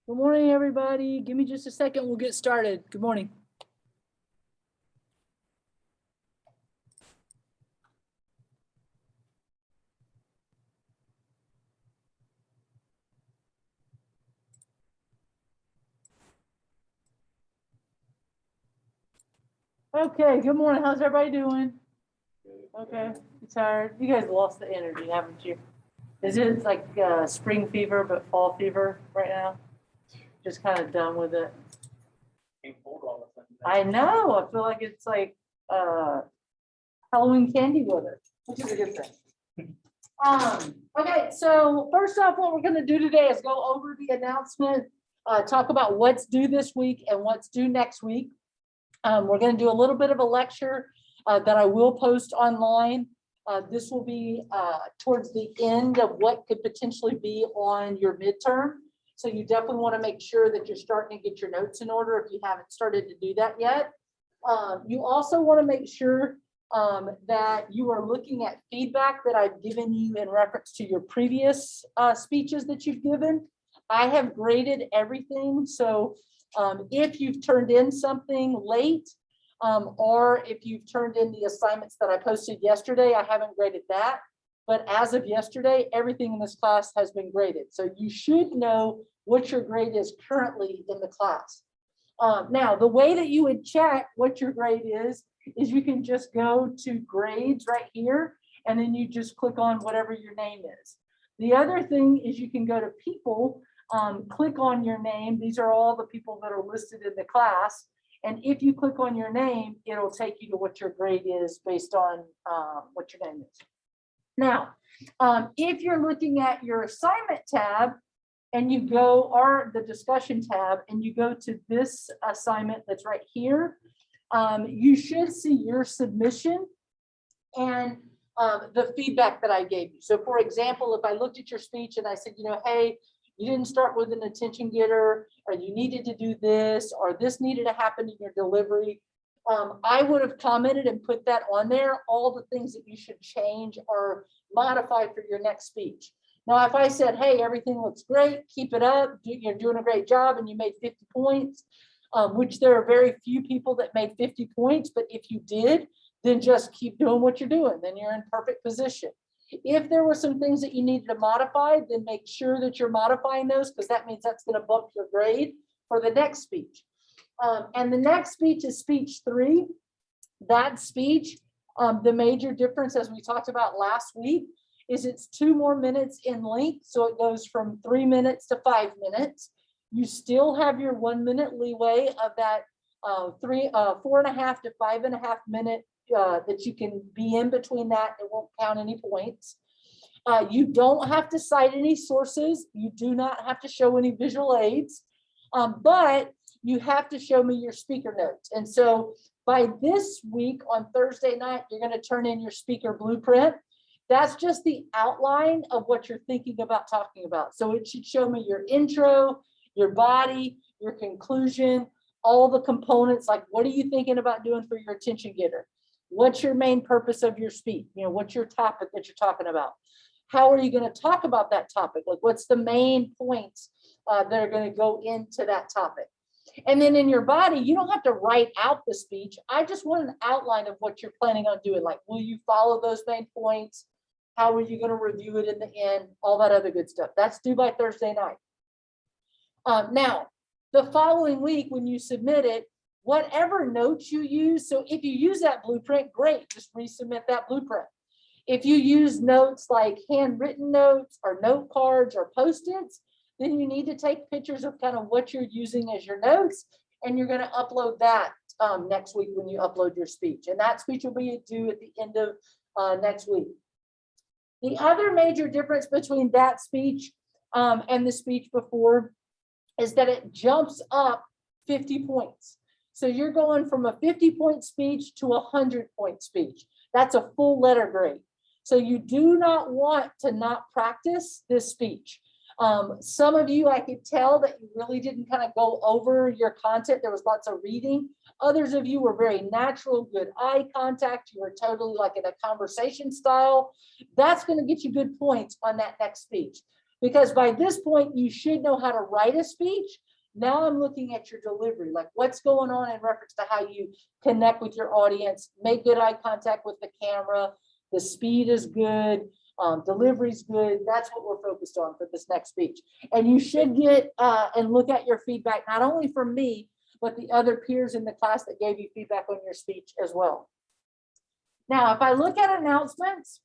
Good morning, everybody. Give me just a second. We'll get started. Good morning. Okay, good morning. How's everybody doing? Okay, you tired? You guys lost the energy, haven't you? Is it like spring fever, but fall fever right now? Just kind of done with it. I know. I feel like it's like Halloween candy weather, which is a good thing. Okay, so first off, what we're gonna do today is go over the announcement, talk about what's due this week and what's due next week. We're gonna do a little bit of a lecture that I will post online. This will be towards the end of what could potentially be on your midterm. So you definitely wanna make sure that you're starting to get your notes in order if you haven't started to do that yet. You also wanna make sure that you are looking at feedback that I've given you in reference to your previous speeches that you've given. I have graded everything. So if you've turned in something late, or if you've turned in the assignments that I posted yesterday, I haven't graded that. But as of yesterday, everything in this class has been graded. So you should know what your grade is currently in the class. Now, the way that you would check what your grade is you can just go to grades right here, and then you just click on whatever your name is. The other thing is you can go to people, click on your name. These are all the people that are listed in the class. And if you click on your name, it'll take you to what your grade is based on what your name is. Now, if you're looking at your assignment tab, and you go, or the discussion tab, and you go to this assignment that's right here, you should see your submission and the feedback that I gave you. So for example, if I looked at your speech and I said, hey, you didn't start with an attention getter, or you needed to do this, or this needed to happen in your delivery, I would have commented and put that on there, all the things that you should change or modify for your next speech. Now, if I said, hey, everything looks great, keep it up, you're doing a great job, and you made 50 points, which there are very few people that made 50 points, but if you did, then just keep doing what you're doing, then you're in perfect position. If there were some things that you needed to modify, then make sure that you're modifying those, because that means that's going to bump your grade for the next speech. And the next speech is speech 3. That speech, the major difference, as we talked about last week, is it's 2 more minutes in length. So it goes from 3 minutes to 5 minutes. You still have your 1 minute leeway of that 4.5 to 5.5 minute that you can be in between that. It won't count any points. You don't have to cite any sources. You do not have to show any visual aids, but you have to show me your speaker notes. And so by this week on Thursday night, you're going to turn in your speaker blueprint. That's just the outline of what you're thinking about talking about. So it should show me your intro, your body, your conclusion, all the components, like what are you thinking about doing for your attention getter? What's your main purpose of your speech? What's your topic that you're talking about? How are you going to talk about that topic? Like what's the main points that are going to go into that topic? And then in your body, you don't have to write out the speech. I just want an outline of what you're planning on doing. Like, will you follow those main points? How are you going to review it in the end? All that other good stuff. That's due by Thursday night. Now, the following week, when you submit it, whatever notes you use, so if you use that blueprint, great, just resubmit that blueprint. If you use notes like handwritten notes or note cards or Post-its, then you need to take pictures of kind of what you're using as your notes, and you're going to upload that next week when you upload your speech. And that speech will be due at the end of next week. The other major difference between that speech and the speech before is that it jumps up 50 points. So you're going from a 50-point speech to a 100-point speech. That's a full letter grade. So you do not want to not practice this speech. Some of you, I could tell that you really didn't kind of go over your content. There was lots of reading. Others of you were very natural, good eye contact. You were totally like in a conversation style. That's going to get you good points on that next speech. because by this point, you should know how to write a speech. Now I'm looking at your delivery, like what's going on in reference to how you connect with your audience, make good eye contact with the camera, the speed is good, delivery's good. That's what we're focused on for this next speech. And you should get and look at your feedback, not only from me, but the other peers in the class that gave you feedback on your speech as well. Now, if I look at announcements,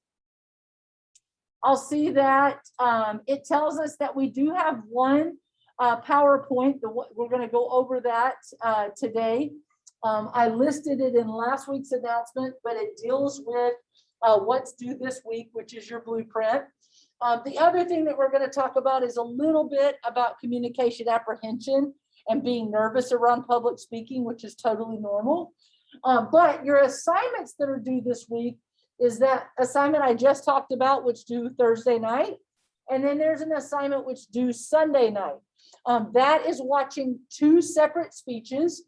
I'll see that it tells us that we do have one PowerPoint. We're going to go over that today. I listed it in last week's announcement, but it deals with what's due this week, which is your blueprint. The other thing that we're going to talk about is a little bit about communication apprehension and being nervous around public speaking, which is totally normal. But your assignments that are due this week is that assignment I just talked about, which due Thursday night. And then there's an assignment which due Sunday night. That is watching 2 separate speeches.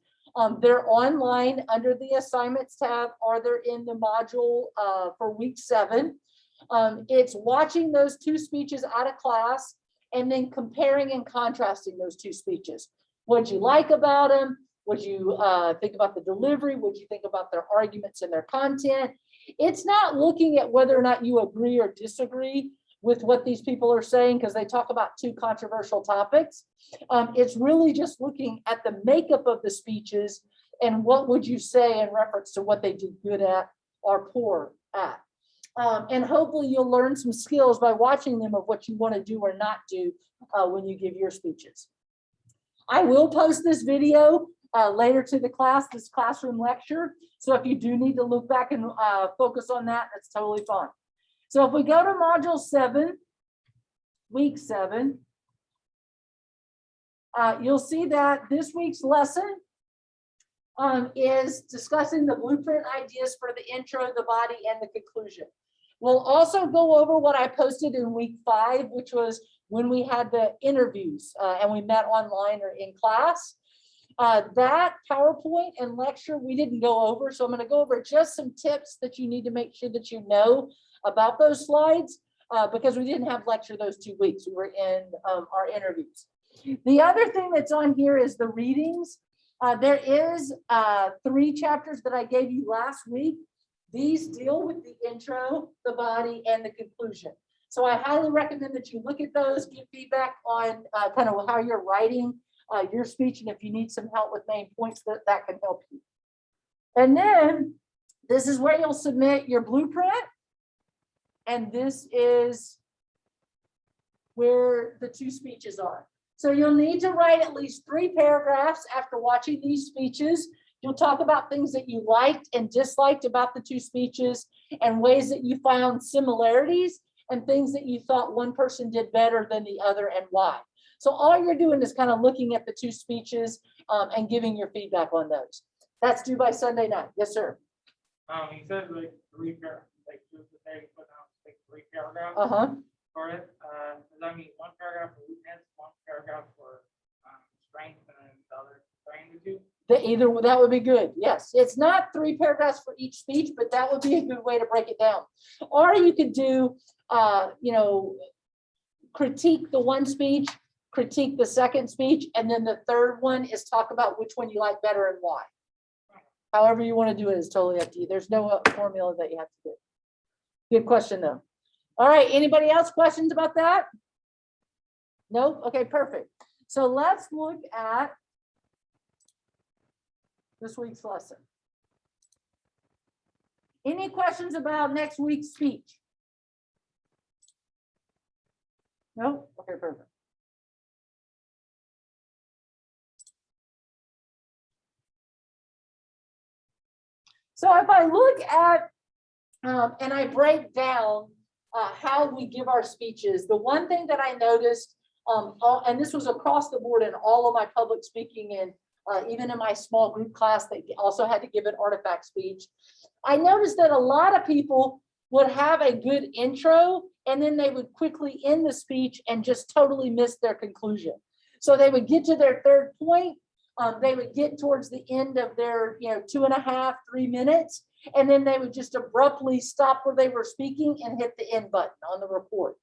They're online under the assignments tab, or they're in the module for week 7. It's watching those 2 speeches out of class and then comparing and contrasting those 2 speeches. What'd you like about them? What'd you think about the delivery? What'd you think about their arguments and their content? It's not looking at whether or not you agree or disagree with what these people are saying, because they talk about 2 controversial topics. It's really just looking at the makeup of the speeches and what would you say in reference to what they did good at or poor at. And hopefully you'll learn some skills by watching them of what you want to do or not do when you give your speeches. I will post this video later to the class, this classroom lecture. So if you do need to look back and focus on that, that's totally fine. So if we go to module 7, week 7, you'll see that this week's lesson is discussing the blueprint ideas for the intro, the body, and the conclusion. We'll also go over what I posted in week 5, which was when we had the interviews and we met online or in class. That PowerPoint and lecture we didn't go over, so I'm going to go over just some tips that you need to make sure that you know about those slides, because we didn't have lecture those 2 weeks. We were in our interviews. The other thing that's on here is the readings. There is 3 chapters that I gave you last week. These deal with the intro, the body, and the conclusion. So I highly recommend that you look at those, give feedback on kind of how you're writing your speech, and if you need some help with main points, that can help you. And then this is where you'll submit your blueprint. And this is where the 2 speeches are. So you'll need to write at least 3 paragraphs after watching these speeches. You'll talk about things that you liked and disliked about the 2 speeches and ways that you found similarities and things that you thought one person did better than the other and why. So all you're doing is kind of looking at the 2 speeches and giving your feedback on those. That's due by Sunday night. Yes, sir. You said like 3 paragraphs, like they put out like 3 paragraphs for it. Does that mean 1 paragraph for weakness, 1 paragraph for strength, and then the other trying to do? That would be good. Yes, it's not 3 paragraphs for each speech, but that would be a good way to break it down. Or you could do, critique the 1 speech, critique the 2nd speech, and then the 3rd one is talk about which one you like better and why. However you want to do it is totally up to you. There's no formula that you have to do. Good question though. All right, anybody else questions about that? No? Okay, perfect. So let's look at this week's lesson. Any questions about next week's speech? No? Okay, perfect. So if I look at, and I break down how we give our speeches, the one thing that I noticed, and this was across the board in all of my public speaking and even in my small group class that also had to give an artifact speech, I noticed that a lot of people would have a good intro and then they would quickly end the speech and just totally miss their conclusion. So they would get to their 3rd point, they would get towards the end of their 2.5, 3 minutes, and then they would just abruptly stop where they were speaking and hit the end button on the report.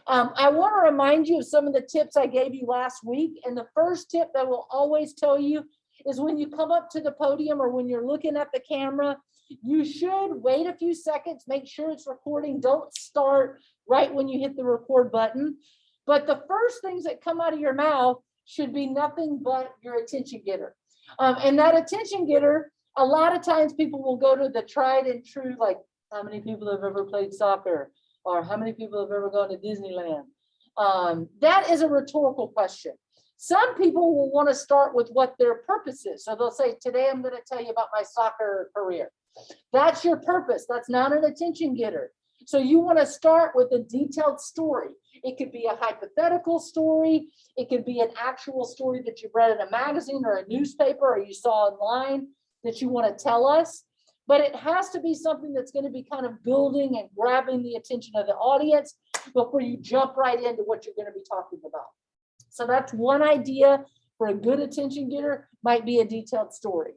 I want to remind you of some of the tips I gave you last week. And the first tip that will always tell you is when you come up to the podium or when you're looking at the camera, you should wait a few seconds, make sure it's recording. Don't start right when you hit the record button. But the first things that come out of your mouth should be nothing but your attention getter. And that attention getter, a lot of times people will go to the tried and true, like how many people have ever played soccer or how many people have ever gone to Disneyland. That is a rhetorical question. Some people will want to start with what their purpose is. So they'll say, today I'm going to tell you about my soccer career. That's your purpose. That's not an attention getter. So you want to start with a detailed story. It could be a hypothetical story. It could be an actual story that you've read in a magazine or a newspaper or you saw online that you want to tell us. But it has to be something that's going to be kind of building and grabbing the attention of the audience before you jump right into what you're going to be talking about. So that's one idea for a good attention getter, might be a detailed story.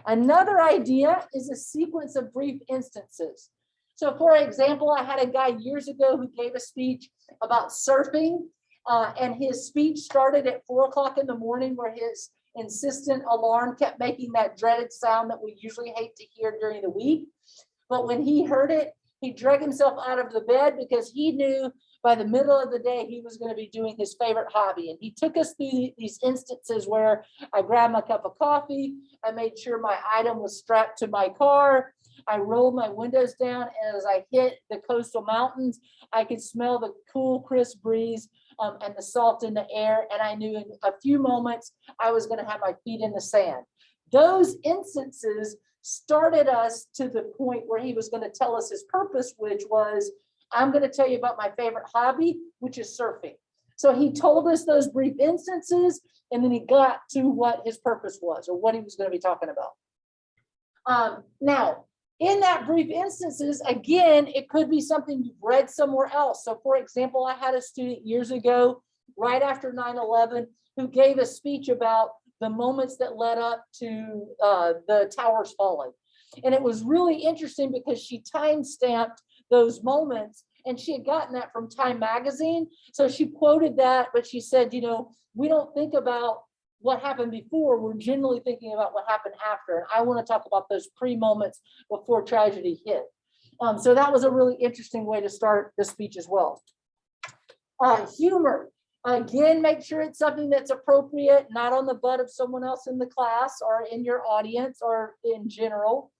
Another idea is a sequence of brief instances. So for example, I had a guy years ago who gave a speech about surfing, and his speech started at 4 o'clock in the morning where his insistent alarm kept making that dreaded sound that we usually hate to hear during the week. But when he heard it, he dragged himself out of the bed because he knew by the middle of the day, he was going to be doing his favorite hobby. And he took us through these instances where I grabbed my cup of coffee, I made sure my item was strapped to my car, I rolled my windows down, and as I hit the coastal mountains, I could smell the cool, crisp breeze and the salt in the air. And I knew in a few moments, I was going to have my feet in the sand. Those instances started us to the point where he was going to tell us his purpose, which was, I'm going to tell you about my favorite hobby, which is surfing. So he told us those brief instances, and then he got to what his purpose was or what he was going to be talking about. Now, in that brief instances, again, it could be something you've read somewhere else. So for example, I had a student years ago, right after 9/11, who gave a speech about the moments that led up to the towers falling. And it was really interesting because she time-stamped those moments, and she had gotten that from Time magazine. So she quoted that, but she said, you know, we don't think about what happened before, we're generally thinking about what happened after. And I want to talk about those pre-moments before tragedy hit. So that was a really interesting way to start the speech as well. Humor. Again, make sure it's something that's appropriate, not on the butt of someone else in the class or in your audience or in general.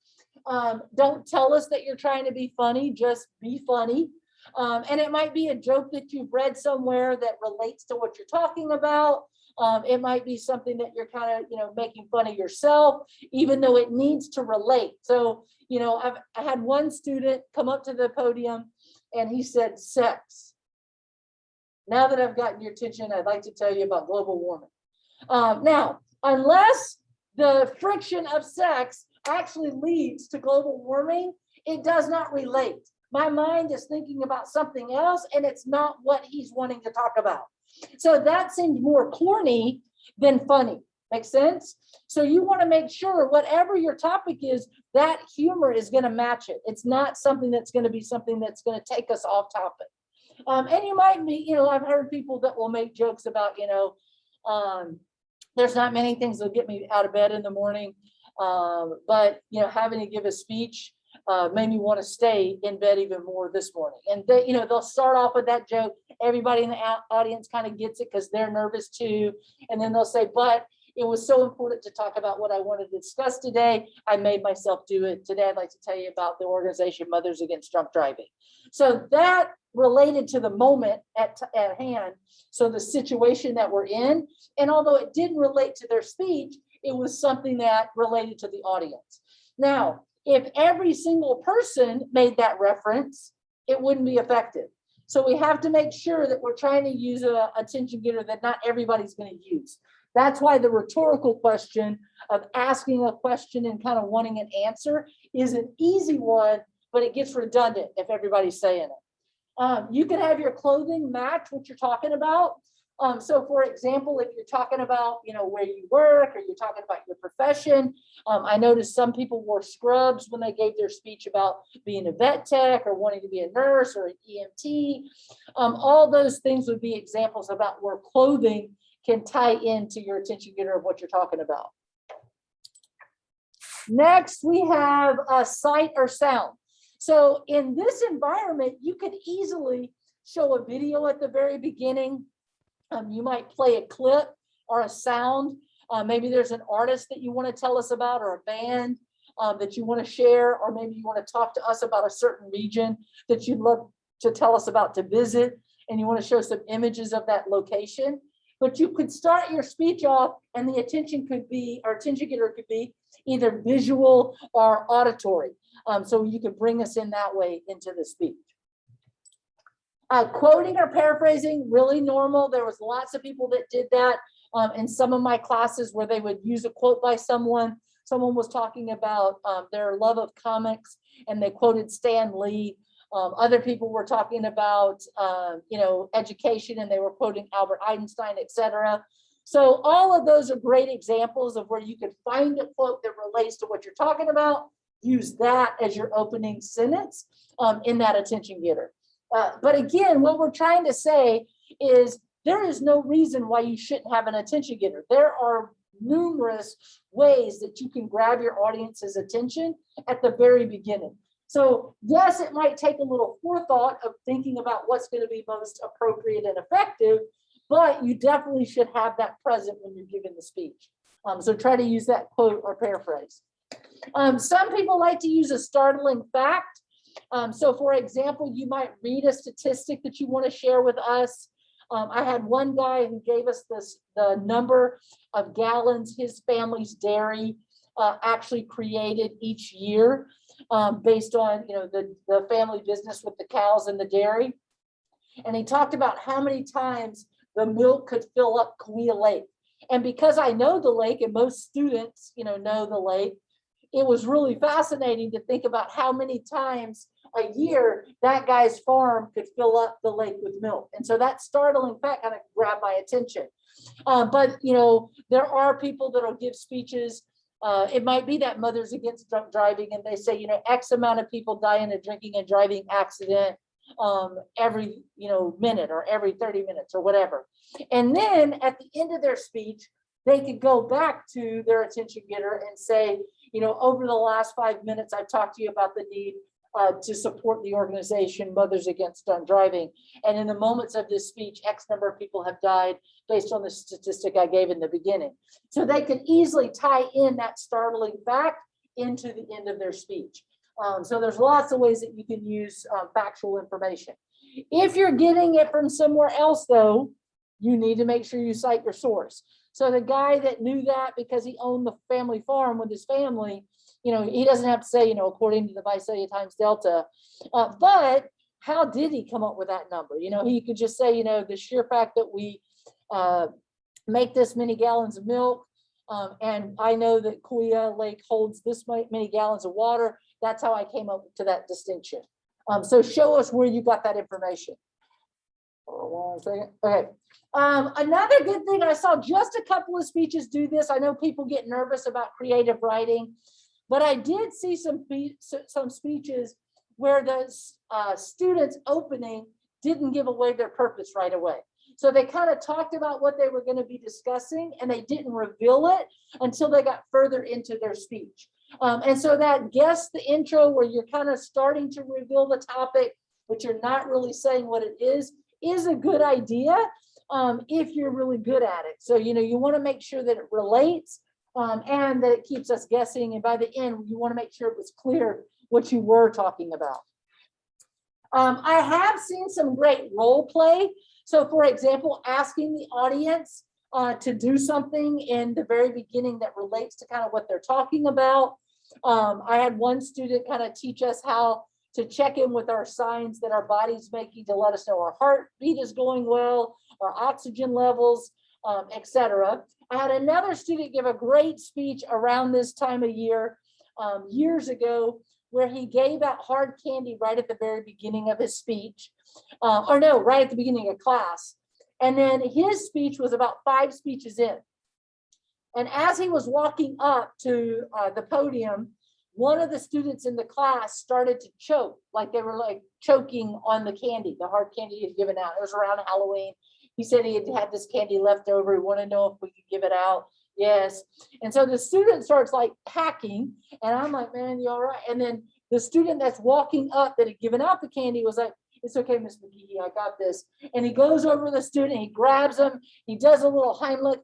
Don't tell us that you're trying to be funny, just be funny. And it might be a joke that you've read somewhere that relates to what you're talking about. It might be something that you're kind of, making fun of yourself, even though it needs to relate. So, I had one student come up to the podium and he said, sex. Now that I've gotten your attention, I'd like to tell you about global warming. Now, unless the friction of sex actually leads to global warming, it does not relate. My mind is thinking about something else, and it's not what he's wanting to talk about. So that seems more corny than funny. Makes sense? So you want to make sure whatever your topic is, that humor is going to match it. It's not something that's going to be something that's going to take us off topic. And you might be, I've heard people that will make jokes about, there's not many things that'll get me out of bed in the morning. But having to give a speech made me want to stay in bed even more this morning. And they, they'll start off with that joke. Everybody in the audience kind of gets it because they're nervous too. And then they'll say, but it was so important to talk about what I wanted to discuss today. I made myself do it. Today, I'd like to tell you about the organization Mothers Against Drunk Driving. So that related to the moment at hand. So the situation that we're in. And although it didn't relate to their speech, it was something that related to the audience. Now, if every single person made that reference, it wouldn't be effective. So we have to make sure that we're trying to use an attention getter that not everybody's going to use. That's why the rhetorical question of asking a question and kind of wanting an answer is an easy one, but it gets redundant if everybody's saying it. You can have your clothing match what you're talking about. So for example, if you're talking about, where you work or you're talking about your profession, I noticed some people wore scrubs when they gave their speech about being a vet tech or wanting to be a nurse or an EMT. All those things would be examples about where clothing can tie into your attention getter of what you're talking about. Next, we have sight or sound. So in this environment, you could easily show a video at the very beginning. You might play a clip or a sound. Maybe there's an artist that you want to tell us about, or a band that you want to share, or maybe you want to talk to us about a certain region that you'd love to tell us about to visit, and you want to show some images of that location. But you could start your speech off, and the attention getter could be either visual or auditory. So you could bring us in that way into the speech. Quoting or paraphrasing, really normal. There was lots of people that did that in some of my classes where they would use a quote by someone. Someone was talking about their love of comics and they quoted Stan Lee. Other people were talking about, education and they were quoting Albert Einstein, etc. So all of those are great examples of where you could find a quote that relates to what you're talking about. Use that as your opening sentence in that attention getter. But again, what we're trying to say is there is no reason why you shouldn't have an attention getter. There are numerous ways that you can grab your audience's attention at the very beginning. So yes, it might take a little forethought of thinking about what's going to be most appropriate and effective, but you definitely should have that present when you're giving the speech. So try to use that quote or paraphrase. Some people like to use a startling fact. So for example, you might read a statistic that you want to share with us. I had one guy who gave us the number of gallons his family's dairy actually created each year based on the family business with the cows and the dairy. And he talked about how many times the milk could fill up Kaweah Lake. And because I know the lake and most students know the lake, it was really fascinating to think about how many times a year that guy's farm could fill up the lake with milk. And so that startling fact kind of grabbed my attention. But there are people that'll give speeches. It might be that Mothers Against Drunk Driving, and they say, X amount of people die in a drinking and driving accident every minute or every 30 minutes or whatever. And then at the end of their speech, they could go back to their attention getter and say, over the last 5 minutes, I've talked to you about the need to support the organization Mothers Against Drunk Driving. And in the moments of this speech, X number of people have died based on the statistic I gave in the beginning. So they could easily tie in that startling fact into the end of their speech. So there's lots of ways that you can use factual information. If you're getting it from somewhere else, though, you need to make sure you cite your source. So the guy that knew that because he owned the family farm with his family, he doesn't have to say, according to the Visalia Times Delta, but how did he come up with that number? He could just say, the sheer fact that we make this many gallons of milk, and I know that Kaweah Lake holds this many gallons of water. That's how I came up to that distinction. So show us where you got that information. Hold on a second. Okay. Another good thing, I saw just a couple of speeches do this. I know people get nervous about creative writing, but I did see some speeches where the students opening didn't give away their purpose right away. So they kind of talked about what they were going to be discussing and they didn't reveal it until they got further into their speech. And so that guess the intro where you're kind of starting to reveal the topic, but you're not really saying what it is a good idea if you're really good at it. So, you want to make sure that it relates and that it keeps us guessing. And by the end, you want to make sure it was clear what you were talking about. I have seen some great role play. So for example, asking the audience to do something in the very beginning that relates to kind of what they're talking about. I had one student kind of teach us how to check in with our signs that our body's making to let us know our heartbeat is going well, our oxygen levels, etc. I had another student give a great speech around this time of year, years ago, where he gave out hard candy right at the very beginning of his speech, right at the beginning of class. And then his speech was about 5 speeches in. And as he was walking up to the podium, one of the students in the class started to choke, like they were like choking on the candy, the hard candy he had given out. It was around Halloween. He said he had this candy left over. He wanted to know if we could give it out. Yes. And so the student starts like hacking, and I'm like, man, you all right? And then the student that's walking up that had given out the candy was like, it's okay, Miss McGee, I got this. And he goes over to the student, he grabs him, he does a little Heimlich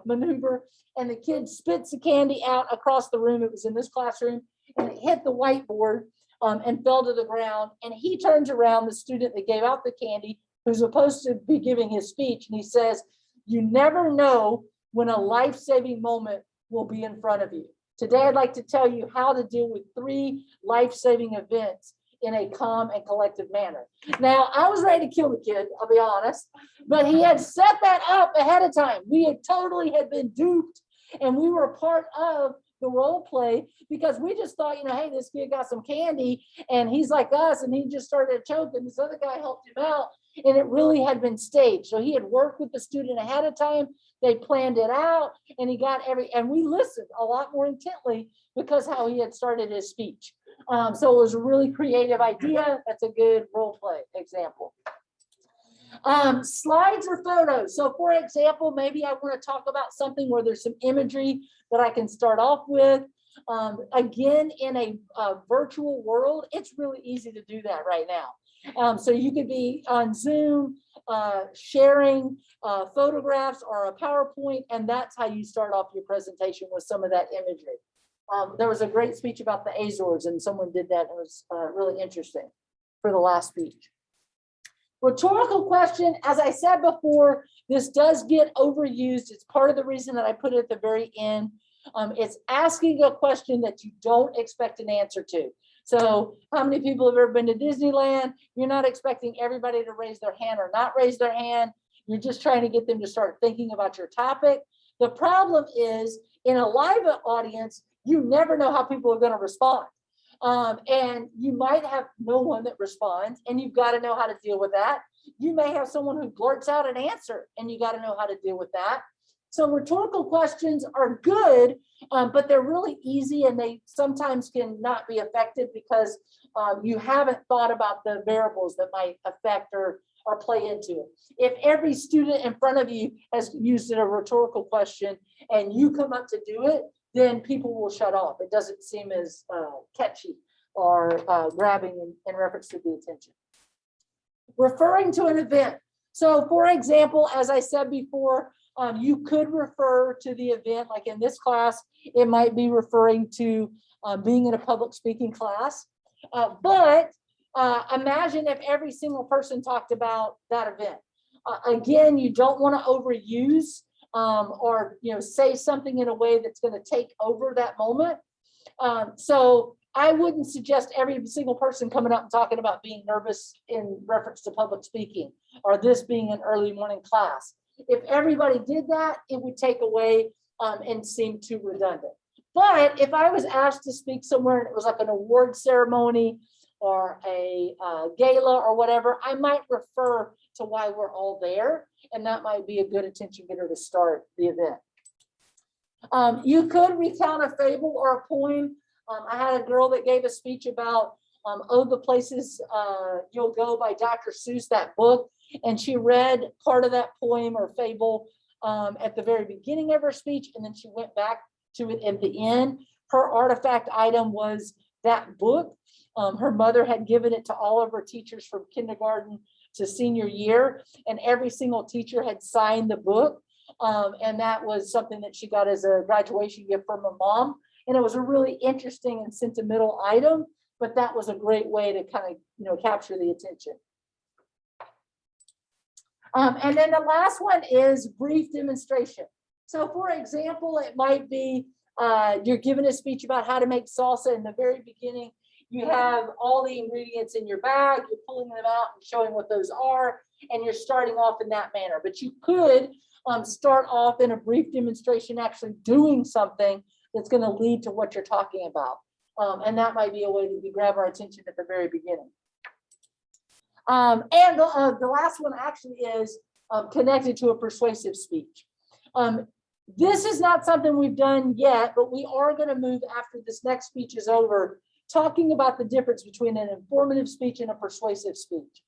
maneuver, and the kid spits the candy out across the room. It was in this classroom, and it hit the whiteboard and fell to the ground. And he turns around, the student that gave out the candy, who's supposed to be giving his speech, and he says, you never know when a life-saving moment will be in front of you. Today, I'd like to tell you how to deal with 3 life-saving events in a calm and collective manner. Now, I was ready to kill the kid, I'll be honest, but he had set that up ahead of time. We had totally been duped, and we were a part of the role play because we just thought, hey, this kid got some candy and he's like us, and he just started to choke, and this other guy helped him out, and it really had been staged. So he had worked with the student ahead of time. They planned it out, and he got and we listened a lot more intently because how he had started his speech. So it was a really creative idea. That's a good role play example. Slides or photos. So for example, maybe I want to talk about something where there's some imagery that I can start off with. Again, in a virtual world, it's really easy to do that right now. So you could be on Zoom, sharing photographs or a PowerPoint, and that's how you start off your presentation with some of that imagery. There was a great speech about the Azores, and someone did that. It was really interesting for the last speech. Rhetorical question, as I said before, this does get overused. It's part of the reason that I put it at the very end. It's asking a question that you don't expect an answer to. So how many people have ever been to Disneyland? You're not expecting everybody to raise their hand or not raise their hand. You're just trying to get them to start thinking about your topic. The problem is, in a live audience, you never know how people are going to respond. And you might have no one that responds, and you've got to know how to deal with that. You may have someone who blurts out an answer, and you got to know how to deal with that. So rhetorical questions are good, but they're really easy, and they sometimes can not be effective because you haven't thought about the variables that might affect or play into it. If every student in front of you has used a rhetorical question and you come up to do it, then people will shut off. It doesn't seem as catchy or grabbing in reference to the attention. Referring to an event. So for example, as I said before, you could refer to the event, like in this class, it might be referring to being in a public speaking class. But imagine if every single person talked about that event. Again, you don't want to overuse or say something in a way that's going to take over that moment. So I wouldn't suggest every single person coming up and talking about being nervous in reference to public speaking or this being an early morning class. If everybody did that, it would take away and seem too redundant. But if I was asked to speak somewhere and it was like an award ceremony or a gala or whatever, I might refer to why we're all there, and that might be a good attention getter to start the event. You could recount a fable or a poem. I had a girl that gave a speech about Oh, the Places You'll Go by Dr. Seuss, that book, and she read part of that poem or fable at the very beginning of her speech, and then she went back to it at the end. Her artifact item was that book. Her mother had given it to all of her teachers from kindergarten to senior year, and every single teacher had signed the book. And that was something that she got as a graduation gift from her mom. And it was a really interesting and sentimental item, but that was a great way to kind of, capture the attention. And then the last one is brief demonstration. So for example, it might be you're giving a speech about how to make salsa. In the very beginning, you have all the ingredients in your bag, you're pulling them out and showing what those are, and you're starting off in that manner. But you could start off in a brief demonstration, actually doing something that's going to lead to what you're talking about. And that might be a way to grab our attention at the very beginning. And the last one actually is connected to a persuasive speech. This is not something we've done yet, but we are going to move after this next speech is over, talking about the difference between an informative speech and a persuasive speech.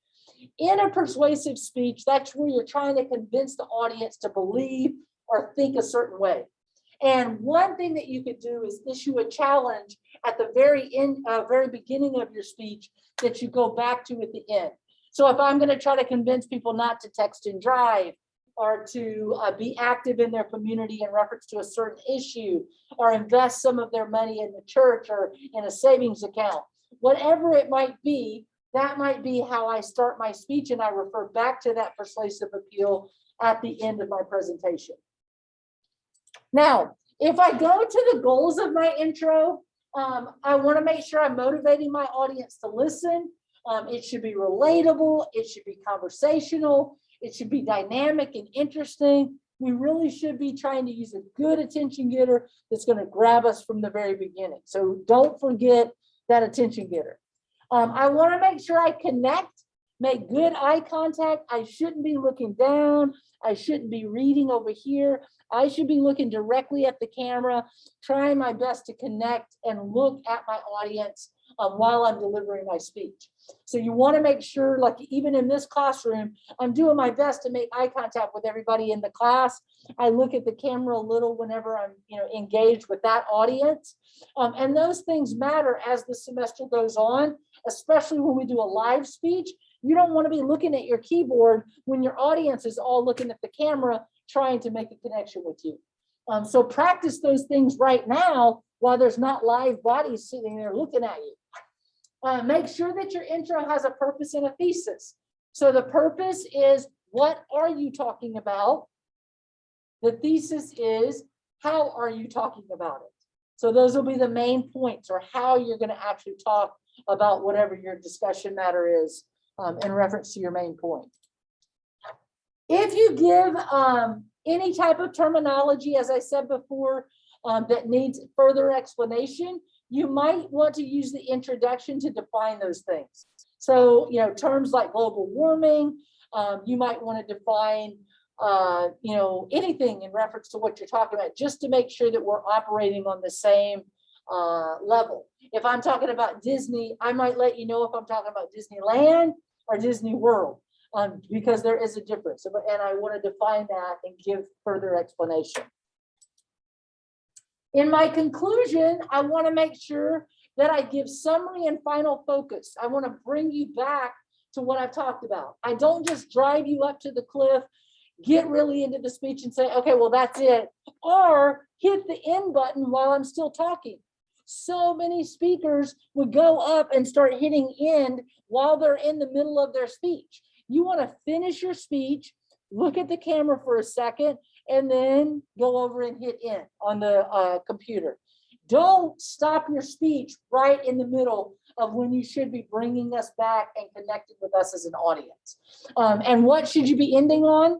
In a persuasive speech, that's where you're trying to convince the audience to believe or think a certain way. And one thing that you could do is issue a challenge at the very beginning of your speech that you go back to at the end. So if I'm going to try to convince people not to text and drive, or to be active in their community in reference to a certain issue, or invest some of their money in the church or in a savings account, whatever it might be, that might be how I start my speech, and I refer back to that persuasive appeal at the end of my presentation. Now, if I go to the goals of my intro, I want to make sure I'm motivating my audience to listen. It should be relatable. It should be conversational. It should be dynamic and interesting. We really should be trying to use a good attention getter that's going to grab us from the very beginning. So don't forget that attention getter. I want to make sure I connect, make good eye contact. I shouldn't be looking down. I shouldn't be reading over here. I should be looking directly at the camera, trying my best to connect and look at my audience while I'm delivering my speech. So you want to make sure, like even in this classroom, I'm doing my best to make eye contact with everybody in the class. I look at the camera a little whenever I'm engaged with that audience. And those things matter as the semester goes on, especially when we do a live speech. You don't want to be looking at your keyboard when your audience is all looking at the camera, trying to make a connection with you. So practice those things right now while there's not live bodies sitting there looking at you. Make sure that your intro has a purpose and a thesis. So the purpose is, what are you talking about? The thesis is, how are you talking about it? So those will be the main points, or how you're going to actually talk about whatever your discussion matter is in reference to your main point. If you give any type of terminology, as I said before, that needs further explanation, you might want to use the introduction to define those things. So, terms like global warming, you might want to define, anything in reference to what you're talking about, just to make sure that we're operating on the same level. If I'm talking about Disney, I might let you know if I'm talking about Disneyland or Disney World, because there is a difference. And I want to define that and give further explanation. In my conclusion, I want to make sure that I give summary and final focus. I want to bring you back to what I've talked about. I don't just drive you up to the cliff, get really into the speech and say, okay, well, that's it. Or hit the end button while I'm still talking. So many speakers would go up and start hitting end while they're in the middle of their speech. You want to finish your speech, look at the camera for a second, and then go over and hit end on the computer. Don't stop your speech right in the middle of when you should be bringing us back and connecting with us as an audience. And what should you be ending on?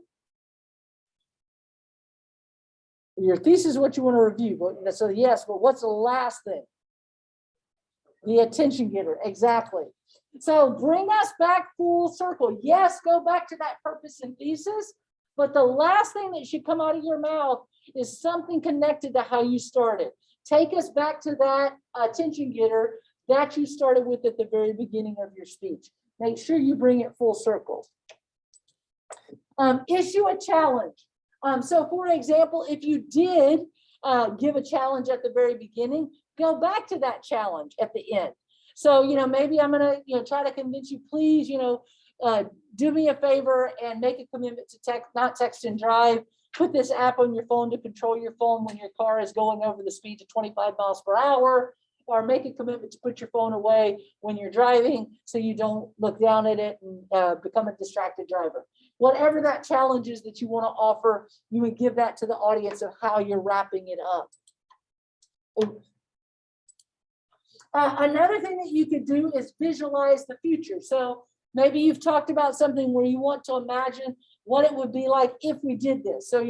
Your thesis is what you want to review. So yes, but what's the last thing? The attention getter, exactly. So bring us back full circle. Yes, go back to that purpose and thesis, but the last thing that should come out of your mouth is something connected to how you started. Take us back to that attention getter that you started with at the very beginning of your speech. Make sure you bring it full circle. Issue a challenge. So for example, if you did give a challenge at the very beginning, go back to that challenge at the end. So, maybe I'm going to, try to convince you, please, do me a favor and make a commitment to not text and drive. Put this app on your phone to control your phone when your car is going over the speed of 25 miles per hour, or make a commitment to put your phone away when you're driving so you don't look down at it and become a distracted driver. Whatever that challenge is that you want to offer, you would give that to the audience of how you're wrapping it up. Another thing that you could do is visualize the future. So maybe you've talked about something where you want to imagine what it would be like if we did this. So,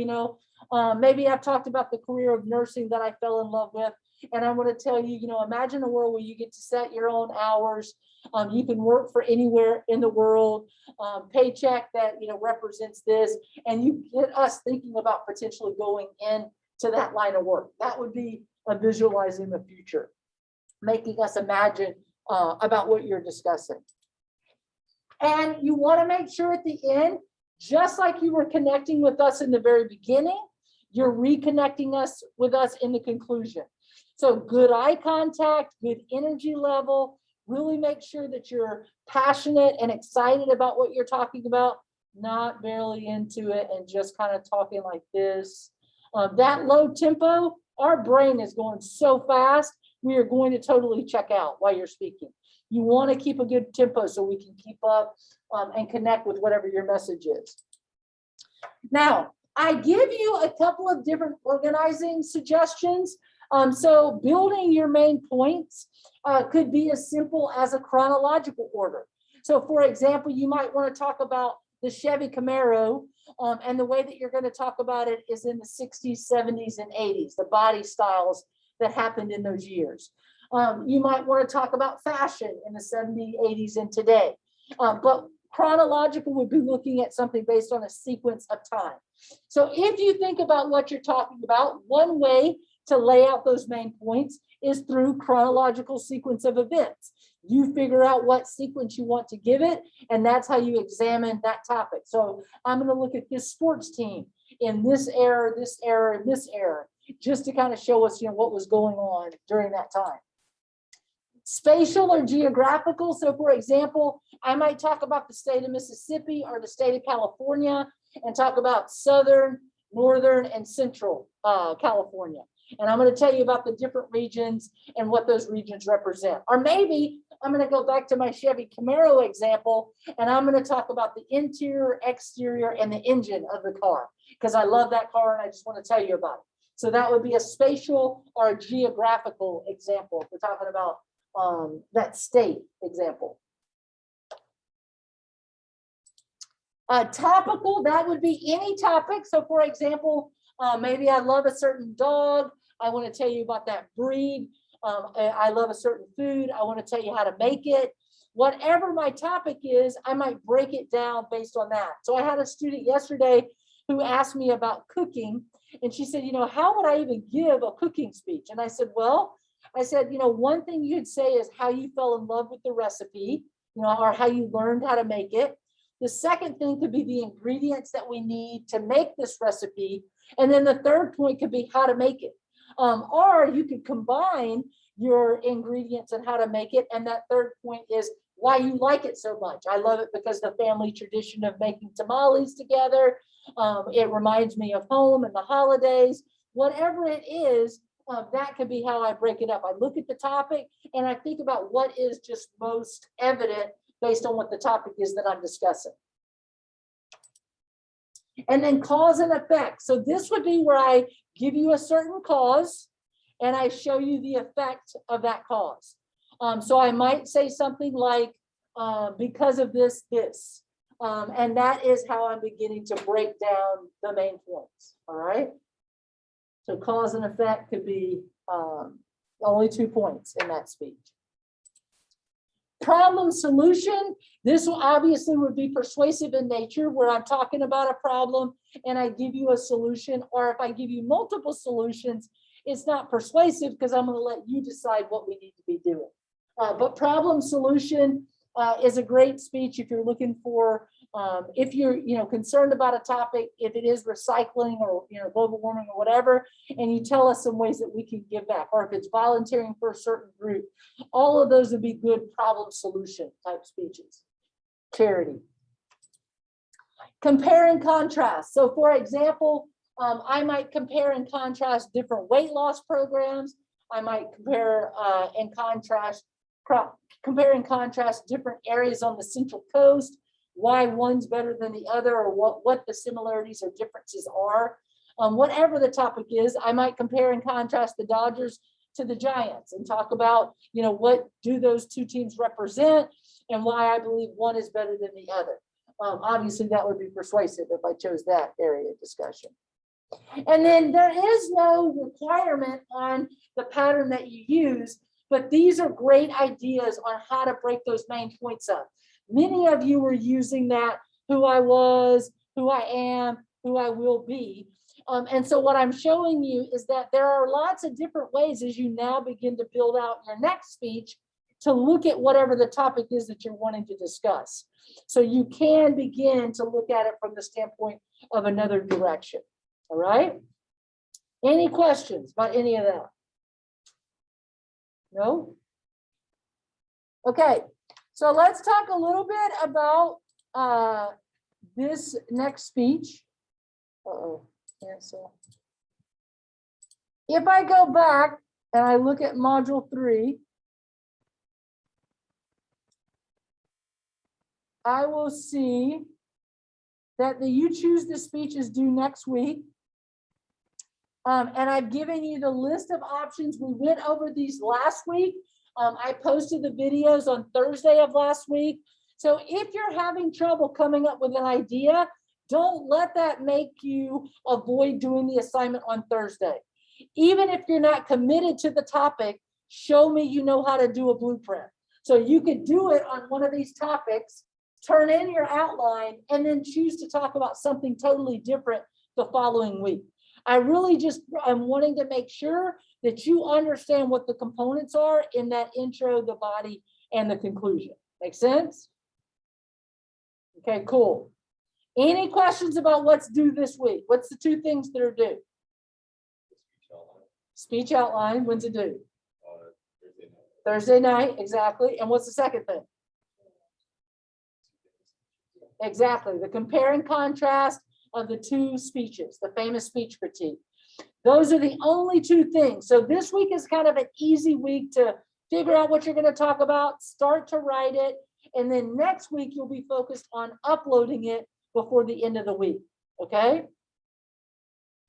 maybe I've talked about the career of nursing that I fell in love with. And I'm going to tell you, imagine a world where you get to set your own hours. You can work for anywhere in the world, paycheck that, represents this. And you get us thinking about potentially going into that line of work. That would be a visualizing the future, making us imagine about what you're discussing. And you want to make sure at the end, just like you were connecting with us in the very beginning, you're reconnecting us with us in the conclusion. So good eye contact, good energy level, really make sure that you're passionate and excited about what you're talking about, not barely into it and just kind of talking like this. That low tempo, our brain is going so fast, we are going to totally check out while you're speaking. You want to keep a good tempo so we can keep up and connect with whatever your message is. Now, I give you a couple of different organizing suggestions. So building your main points could be as simple as a chronological order. So for example, you might want to talk about the Chevy Camaro, and the way that you're going to talk about it is in the 60s, 70s, and 80s, the body styles that happened in those years. You might want to talk about fashion in the 70s, 80s, and today. But chronological would be looking at something based on a sequence of time. So if you think about what you're talking about, one way to lay out those main points is through chronological sequence of events. You figure out what sequence you want to give it, and that's how you examine that topic. So I'm going to look at this sports team in this era, this era, and this era, just to kind of show us, what was going on during that time. Spatial or geographical. So for example, I might talk about the state of Mississippi or the state of California and talk about Southern, Northern, and Central California. And I'm going to tell you about the different regions and what those regions represent. Or maybe I'm going to go back to my Chevy Camaro example, and I'm going to talk about the interior, exterior, and the engine of the car, because I love that car and I just want to tell you about it. So that would be a spatial or a geographical example if we're talking about that state example. Topical, that would be any topic. So for example, maybe I love a certain dog. I want to tell you about that breed. I love a certain food. I want to tell you how to make it. Whatever my topic is, I might break it down based on that. So I had a student yesterday who asked me about cooking, and she said, how would I even give a cooking speech? And I said, one thing you'd say is how you fell in love with the recipe, or how you learned how to make it. The second thing could be the ingredients that we need to make this recipe. And then the third point could be how to make it. Or you could combine your ingredients and how to make it. And that third point is why you like it so much. I love it because the family tradition of making tamales together. It reminds me of home and the holidays. Whatever it is, that could be how I break it up. I look at the topic and I think about what is just most evident based on what the topic is that I'm discussing. And then cause and effect. So this would be where I give you a certain cause and I show you the effect of that cause. So I might say something like, because of this, and that is how I'm beginning to break down the main points, all right? So cause and effect could be only 2 points in that speech. Problem solution, this obviously would be persuasive in nature, where I'm talking about a problem and I give you a solution, or if I give you multiple solutions, it's not persuasive because I'm going to let you decide what we need to be doing. But problem solution is a great speech if you're looking for, if you're concerned about a topic, if it is recycling or global warming or whatever, and you tell us some ways that we can give back, or if it's volunteering for a certain group, all of those would be good problem solution type speeches. Charity. Compare and contrast. So for example, I might compare and contrast different weight loss programs. I might compare and contrast different areas on the Central Coast, why one's better than the other, or what the similarities or differences are. Whatever the topic is, I might compare and contrast the Dodgers to the Giants and talk about, what do those two teams represent and why I believe one is better than the other. Obviously, that would be persuasive if I chose that area of discussion. And then there is no requirement on the pattern that you use, but these are great ideas on how to break those main points up. Many of you were using that, who I was, who I am, who I will be. And so what I'm showing you is that there are lots of different ways as you now begin to build out your next speech to look at whatever the topic is that you're wanting to discuss. So you can begin to look at it from the standpoint of another direction. All right. Any questions about any of that? No? Okay. So let's talk a little bit about this next speech. Uh-oh. Cancel. If I go back and I look at module 3, I will see that the You Choose the Speech is due next week. And I've given you the list of options. We went over these last week. I posted the videos on Thursday of last week. So if you're having trouble coming up with an idea, don't let that make you avoid doing the assignment on Thursday. Even if you're not committed to the topic, show me you know how to do a blueprint. So you could do it on one of these topics, turn in your outline, and then choose to talk about something totally different the following week. I really just, I'm wanting to make sure that you understand what the components are in that intro, the body, and the conclusion. Make sense? Okay, cool. Any questions about what's due this week? What's the 2 things that are due? Speech outline, when's it due? Thursday night, exactly. And what's the second thing? Exactly, the compare and contrast of the 2 speeches, the famous speech critique. Those are the only 2 things. So this week is kind of an easy week to figure out what you're going to talk about, start to write it, and then next week you'll be focused on uploading it before the end of the week. Okay?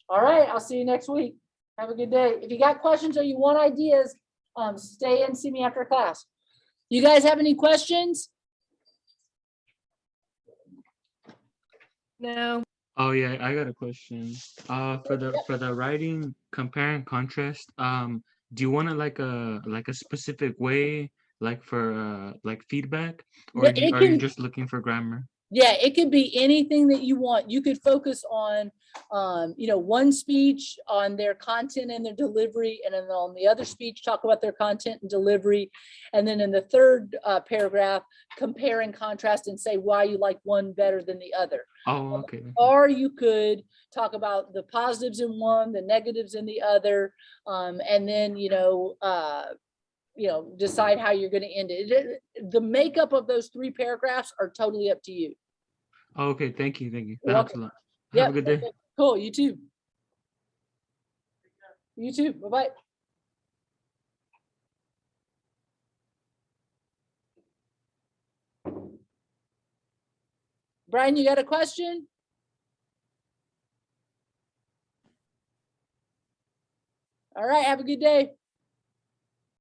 All right, I'll see you next week. Have a good day. If you got questions or you want ideas, stay and see me after class. You guys have any questions? No. Oh yeah, I got a question. For the writing compare and contrast, do you want it like a specific way, like for like feedback, or Yeah, it are you can- just looking for grammar? Yeah, it could be anything that you want. You could focus on, one speech on their content and their delivery, and then on the other speech, talk about their content and delivery. And then in the third paragraph, compare and contrast and say why you like one better than the other. Oh, okay. Or you could talk about the positives in one, the negatives in the other, and then, decide how you're going to end it. The makeup of those 3 paragraphs are totally up to you. Oh, okay, thank you. That You're helps a welcome. lot. Have a good day. Cool, you too. You too, bye-bye. Brian, you got a question? All right, have a good day.